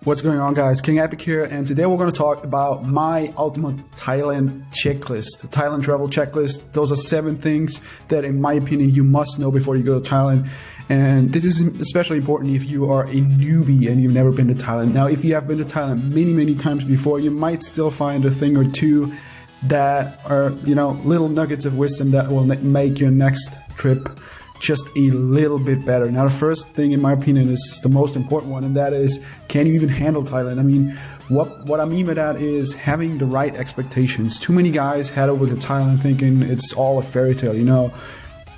What's going on, guys? King Epic here, and today we're going to talk about my ultimate Thailand checklist, the Thailand travel checklist. Those are 7 things that, in my opinion, you must know before you go to Thailand. And this is especially important if you are a newbie and you've never been to Thailand. Now, if you have been to Thailand many times before, you might still find a thing or two that are, little nuggets of wisdom that will make your next trip just a little bit better. Now, the first thing, in my opinion, is the most important one, and that is, can you even handle Thailand? I mean, what I mean by that is having the right expectations. Too many guys head over to Thailand thinking it's all a fairy tale,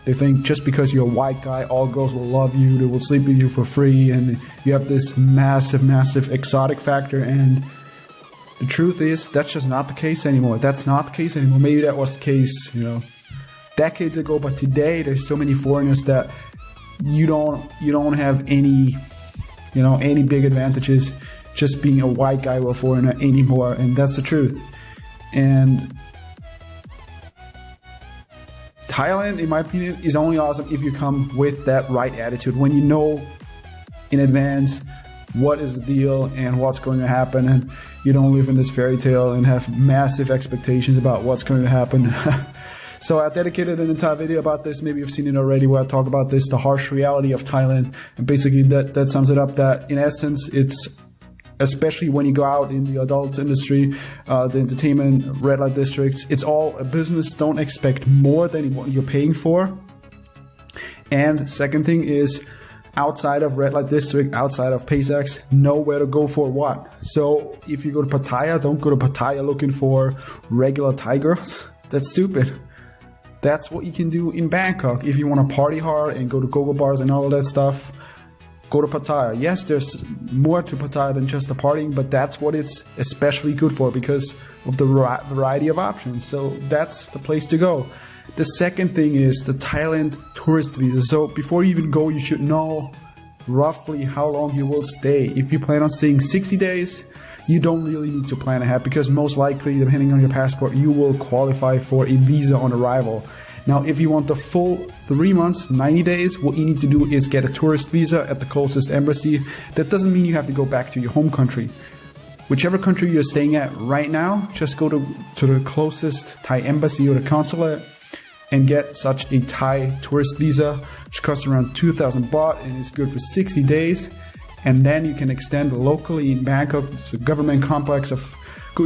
They think just because you're a white guy, all girls will love you, they will sleep with you for free, and you have this massive exotic factor. And the truth is, that's just not the case anymore. That's not the case anymore. Maybe that was the case, decades ago, but today there's so many foreigners that you don't have any big advantages just being a white guy or a foreigner anymore, and that's the truth. And Thailand, in my opinion, is only awesome if you come with that right attitude, when you know in advance what is the deal and what's going to happen, and you don't live in this fairy tale and have massive expectations about what's going to happen. So I dedicated an entire video about this. Maybe you've seen it already, where I talk about this, the harsh reality of Thailand. And basically that sums it up, that in essence, it's, especially when you go out in the adult industry, the entertainment, red light districts, it's all a business. Don't expect more than what you're paying for. And second thing is, outside of red light district, outside of Paysax, know where to go for what. So if you go to Pattaya, don't go to Pattaya looking for regular Thai girls. That's stupid. That's what you can do in Bangkok. If you want to party hard and go to go-go bars and all of that stuff, go to Pattaya. Yes, there's more to Pattaya than just the partying, but that's what it's especially good for because of the variety of options. So that's the place to go. The second thing is the Thailand tourist visa. So before you even go, you should know roughly how long you will stay. If you plan on staying 60 days, you don't really need to plan ahead, because most likely, depending on your passport, you will qualify for a visa on arrival. Now, if you want the full 3 months, 90 days, what you need to do is get a tourist visa at the closest embassy. That doesn't mean you have to go back to your home country. Whichever country you're staying at right now, just go to the closest Thai embassy or the consulate and get such a Thai tourist visa, which costs around 2,000 baht and is good for 60 days. And then you can extend locally in Bangkok, the government complex of,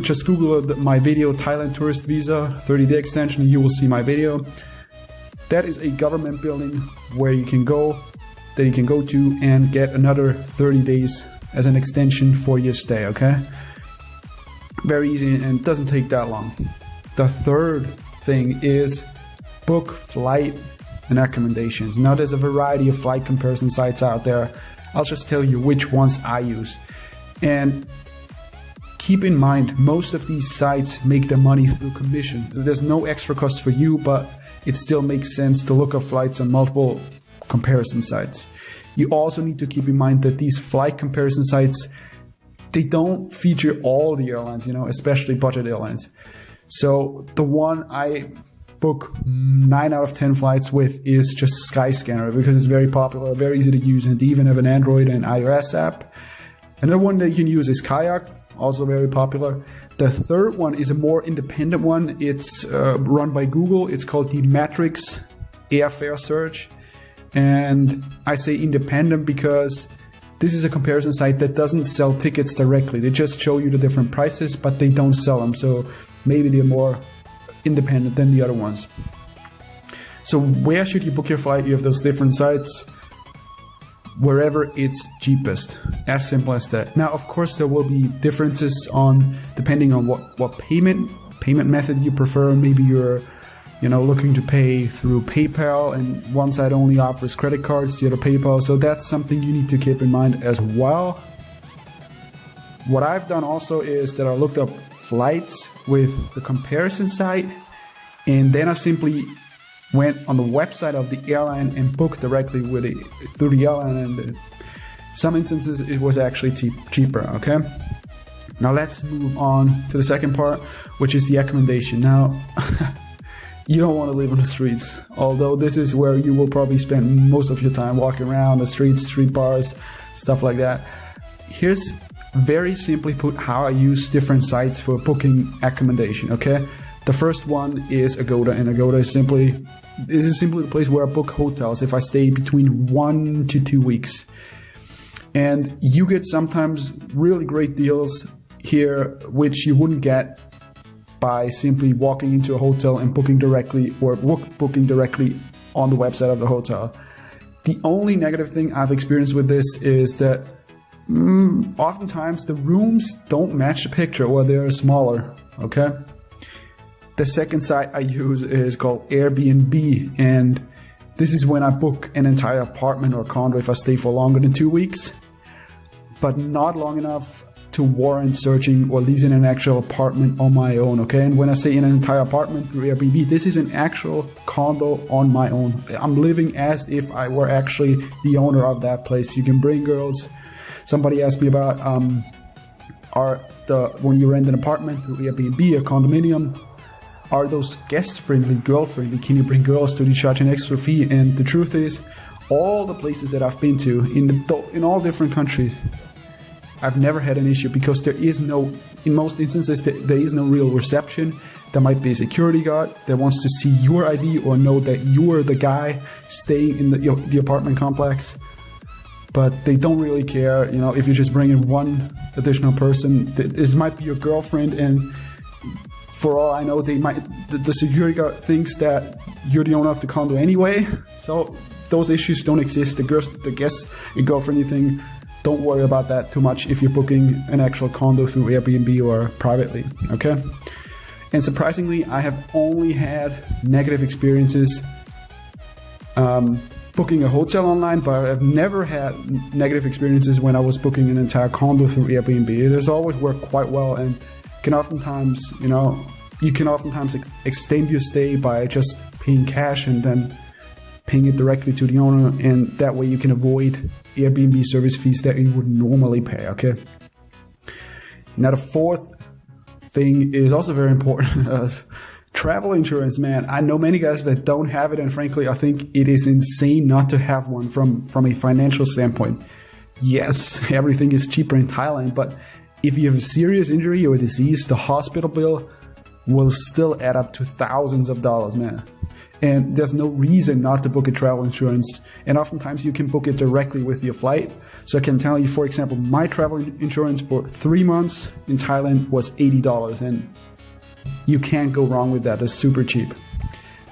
just Google my video, Thailand tourist visa, 30-day extension, and you will see my video. That is a government building where you can go, to and get another 30 days as an extension for your stay, okay? Very easy and doesn't take that long. The third thing is book flight and accommodations. Now, there's a variety of flight comparison sites out there. I'll just tell you which ones I use. And keep in mind, most of these sites make their money through commission. There's no extra cost for you, but it still makes sense to look up flights on multiple comparison sites. You also need to keep in mind that these flight comparison sites, they don't feature all the airlines, especially budget airlines. So the one I book 9 out of 10 flights with is just Skyscanner, because it's very popular, very easy to use, and they even have an Android and iOS app. Another one that you can use is Kayak, also very popular. The third one is a more independent one. It's run by Google. It's called the Matrix Airfare Search. And I say independent because this is a comparison site that doesn't sell tickets directly. They just show you the different prices, but they don't sell them. So maybe they're more independent than the other ones. So where should you book your flight? You have those different sites, wherever it's cheapest. As simple as that. Now, of course, there will be differences depending on what payment method you prefer. Maybe you're looking to pay through PayPal, and one site only offers credit cards, the other PayPal. So that's something you need to keep in mind as well. What I've done also is that I looked up flights with the comparison site, and then I simply went on the website of the airline and booked directly through the airline, and in some instances it was actually cheaper, okay? Now let's move on to the second part, which is the accommodation. Now, you don't want to live on the streets, although this is where you will probably spend most of your time walking around the streets, street bars, stuff like that. Here's very simply put, how I use different sites for booking accommodation, okay? The first one is Agoda, and Agoda is simply the place where I book hotels if I stay between 1 to 2 weeks. And you get sometimes really great deals here, which you wouldn't get by simply walking into a hotel and booking directly, or booking directly on the website of the hotel. The only negative thing I've experienced with this is that oftentimes the rooms don't match the picture, or they're smaller, okay? The second site I use is called Airbnb, and this is when I book an entire apartment or condo if I stay for longer than 2 weeks, but not long enough to warrant searching or leasing an actual apartment on my own, okay? And when I say an entire apartment through Airbnb, this is an actual condo on my own. I'm living as if I were actually the owner of that place. You can bring girls. Somebody asked me about when you rent an apartment through Airbnb, a condominium, are those guest-friendly, girl-friendly? Can you bring girls? Do they charge an extra fee? And the truth is, all the places that I've been to in all different countries, I've never had an issue, because there is no, in most instances, there is no real reception. There might be a security guard that wants to see your ID or know that you are the guy staying in the apartment complex. But they don't really care, you know, if you just bring in one additional person. This might be your girlfriend, and for all I know, the security guard thinks that you're the owner of the condo anyway. So those issues don't exist. The guest and girlfriend thing, don't worry about that too much if you're booking an actual condo through Airbnb or privately, okay? And surprisingly, I have only had negative experiences booking a hotel online, but I've never had negative experiences when I was booking an entire condo through Airbnb. It has always worked quite well, and can oftentimes, you can oftentimes extend your stay by just paying cash and then paying it directly to the owner, and that way you can avoid Airbnb service fees that you would normally pay, okay? Now the fourth thing is also very important, as travel insurance, man. I know many guys that don't have it, and frankly, I think it is insane not to have one from a financial standpoint. Yes, everything is cheaper in Thailand, but if you have a serious injury or disease, the hospital bill will still add up to thousands of dollars, man. And there's no reason not to book a travel insurance. And oftentimes you can book it directly with your flight. So I can tell you, for example, my travel insurance for 3 months in Thailand was $80, and you can't go wrong with that. It's super cheap.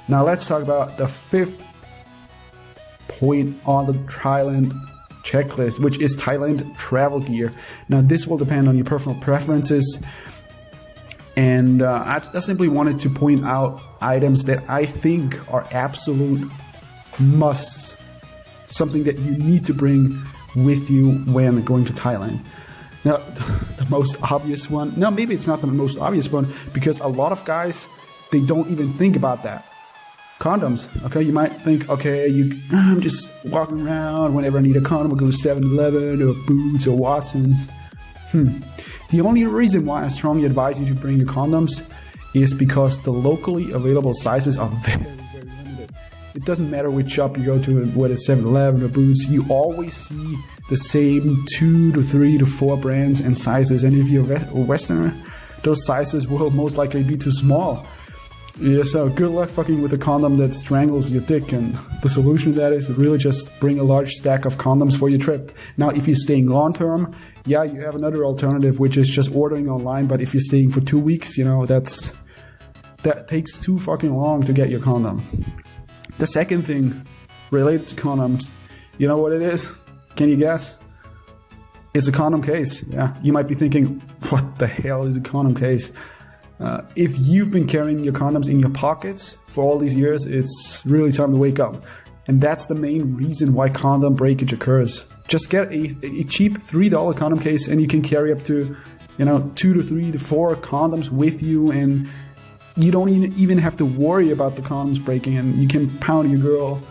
Now let's talk about the fifth point on the Thailand checklist, which is Thailand travel gear. Now this will depend on your personal preferences, and I simply wanted to point out items that I think are absolute musts, something that you need to bring with you when going to Thailand. Now, the most obvious one, no, maybe it's not the most obvious one, because a lot of guys, they don't even think about that. Condoms, okay? You might think, okay, I'm just walking around, whenever I need a condom, I'll go to 7-Eleven or Boots or Watson's. The only reason why I strongly advise you to bring your condoms is because the locally available sizes are very, very limited. It doesn't matter which shop you go to, whether it's 7-Eleven or Boots, you always see the same 2 to 3 to 4 brands and sizes. And if you're a Westerner, those sizes will most likely be too small. Yeah, so good luck fucking with a condom that strangles your dick, and the solution to that is really just bring a large stack of condoms for your trip. Now, if you're staying long term, yeah, you have another alternative, which is just ordering online, but if you're staying for 2 weeks, that takes too fucking long to get your condom. The second thing related to condoms, you know what it is? Can you guess? It's a condom case. Yeah, you might be thinking, what the hell is a condom case? If you've been carrying your condoms in your pockets for all these years, it's really time to wake up. And that's the main reason why condom breakage occurs. Just get a cheap $3 condom case, and you can carry up to, 2 to 3 to 4 condoms with you, and you don't even have to worry about the condoms breaking, and you can pound your girl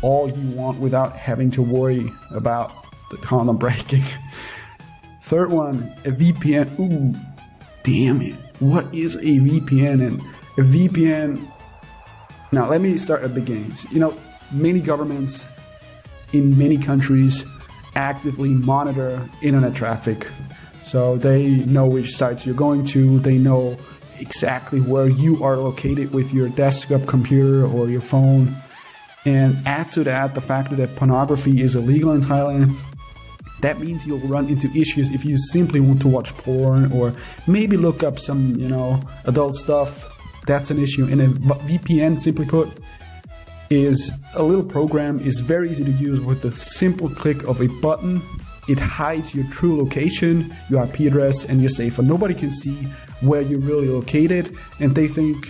all you want without having to worry about the condom breaking. Third one, a VPN. Ooh, damn it. What is a VPN? And a VPN, now let me start at the beginnings. Many governments in many countries actively monitor internet traffic. So they know which sites you're going to. They know exactly where you are located with your desktop computer or your phone. And add to that the fact that pornography is illegal in Thailand. That means you'll run into issues if you simply want to watch porn or maybe look up some, adult stuff. That's an issue. And a VPN, simply put, is a little program, is very easy to use with the simple click of a button. It hides your true location, your IP address, and you're safe. And nobody can see where you're really located, and they think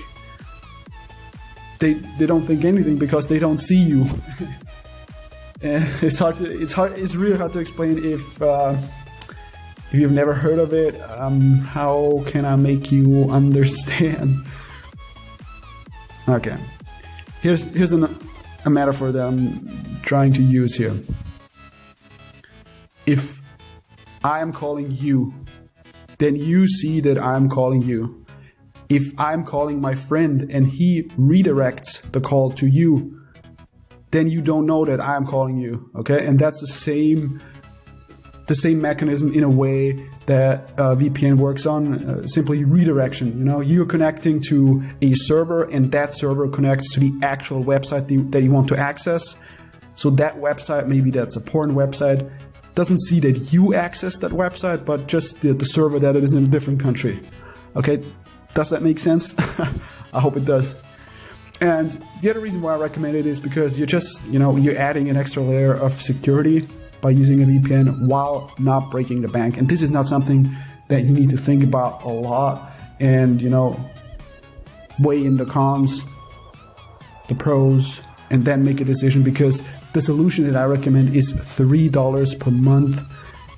they don't think anything because they don't see you. It's really hard to explain if you've never heard of it. How can I make you understand? Okay, here's a metaphor that I'm trying to use here. If I am calling you, then you see that I'm calling you. If I'm calling my friend and he redirects the call to you, then you don't know that I'm calling you, okay? And that's the same mechanism in a way that VPN works on, simply redirection. You're connecting to a server, and that server connects to the actual website that you want to access. So that website, maybe that's a porn website, doesn't see that you access that website, but just the server that it is in a different country. Okay, does that make sense? I hope it does. And the other reason why I recommend it is because you're just, you're adding an extra layer of security by using a VPN while not breaking the bank. And this is not something that you need to think about a lot and, weigh in the cons, the pros, and then make a decision, because the solution that I recommend is $3 per month.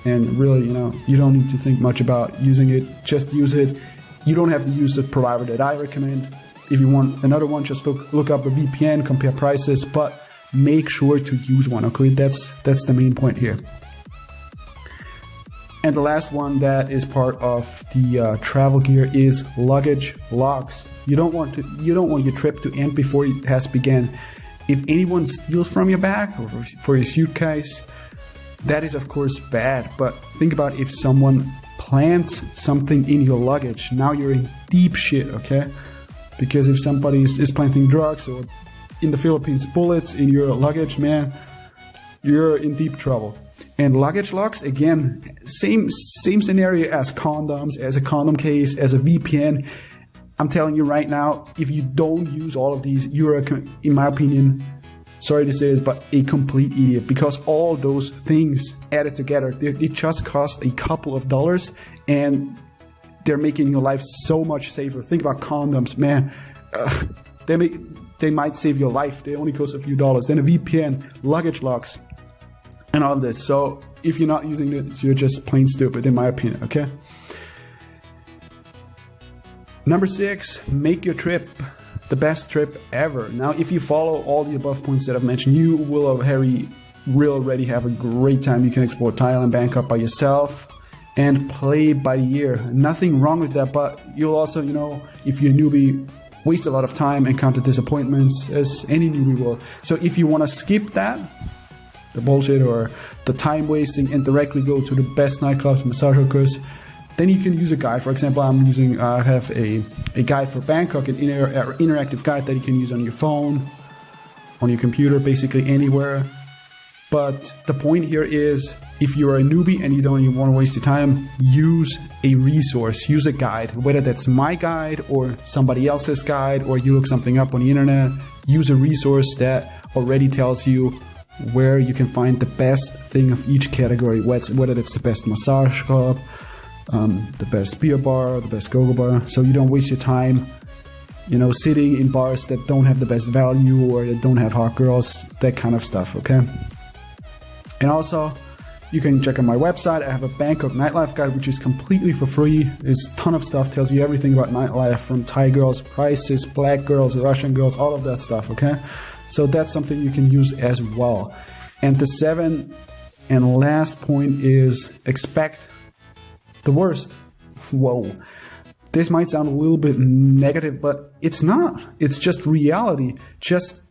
And really, you don't need to think much about using it. Just use it. You don't have to use the provider that I recommend. If you want another one, just look up a VPN, compare prices, but make sure to use one, okay? That's the main point here. And the last one that is part of the travel gear is luggage locks. You don't want your trip to end before it has begun. If anyone steals from your bag or for your suitcase, that is of course bad. But think about if someone plants something in your luggage. Now you're in deep shit, okay? Because if somebody is planting drugs, or in the Philippines, bullets in your luggage, man, you're in deep trouble. And luggage locks, again, same scenario as condoms, as a condom case, as a VPN. I'm telling you right now, if you don't use all of these, you're, in my opinion, sorry to say this, but a complete idiot. Because all those things added together, they just cost a couple of dollars, and they're making your life so much safer. Think about condoms, man. They might save your life. They only cost a few dollars. Then a VPN, luggage locks, and all of this. So if you're not using it, you're just plain stupid, in my opinion, okay? Number 6, make your trip the best trip ever. Now, if you follow all the above points that I've mentioned, you will already have a great time. You can explore Thailand, Bangkok by yourself and play by the ear. Nothing wrong with that, but you'll also, if you're a newbie, waste a lot of time, encounter disappointments, as any newbie will. So if you want to skip that, the bullshit or the time wasting, and directly go to the best nightclubs, massage hookers, then you can use a guide. For example, I have a guide for Bangkok, an interactive guide that you can use on your phone, on your computer, basically anywhere. But the point here is, if you're a newbie and you don't even want to waste your time, use a resource, use a guide, whether that's my guide or somebody else's guide, or you look something up on the internet. Use a resource that already tells you where you can find the best thing of each category, whether that's the best massage club, the best beer bar, the best go-go bar, so you don't waste your time, sitting in bars that don't have the best value or that don't have hot girls, that kind of stuff, okay? And also, you can check out my website. I have a Bangkok nightlife guide, which is completely for free. There's a ton of stuff, tells you everything about nightlife, from Thai girls, prices, black girls, Russian girls, all of that stuff, okay? So that's something you can use as well. And the 7th and last point is expect the worst. Whoa. This might sound a little bit negative, but it's not. It's just reality. Just,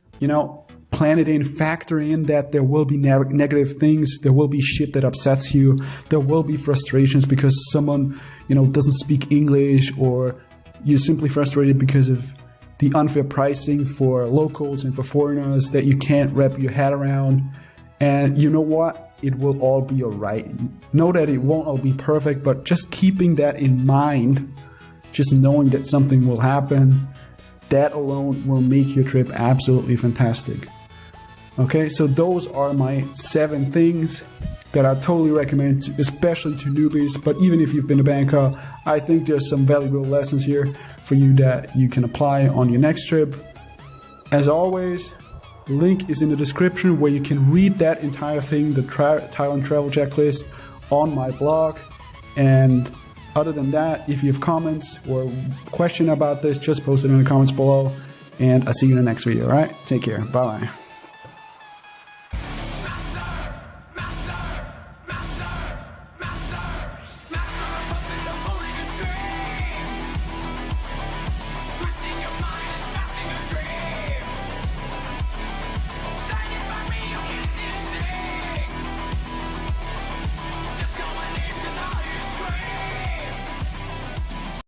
plan it in, factor in that there will be negative things, there will be shit that upsets you, there will be frustrations because someone, doesn't speak English, or you're simply frustrated because of the unfair pricing for locals and for foreigners that you can't wrap your head around. And you know what? It will all be all right. Know that it won't all be perfect, but just keeping that in mind, just knowing that something will happen, that alone will make your trip absolutely fantastic. Okay, so those are my 7 things that I totally recommend, especially to newbies. But even if you've been to Bangkok, I think there's some valuable lessons here for you that you can apply on your next trip. As always, link is in the description where you can read that entire thing, the Thailand travel checklist, on my blog. And other than that, if you have comments or question about this, just post it in the comments below. And I'll see you in the next video, all right? Take care. Bye-bye.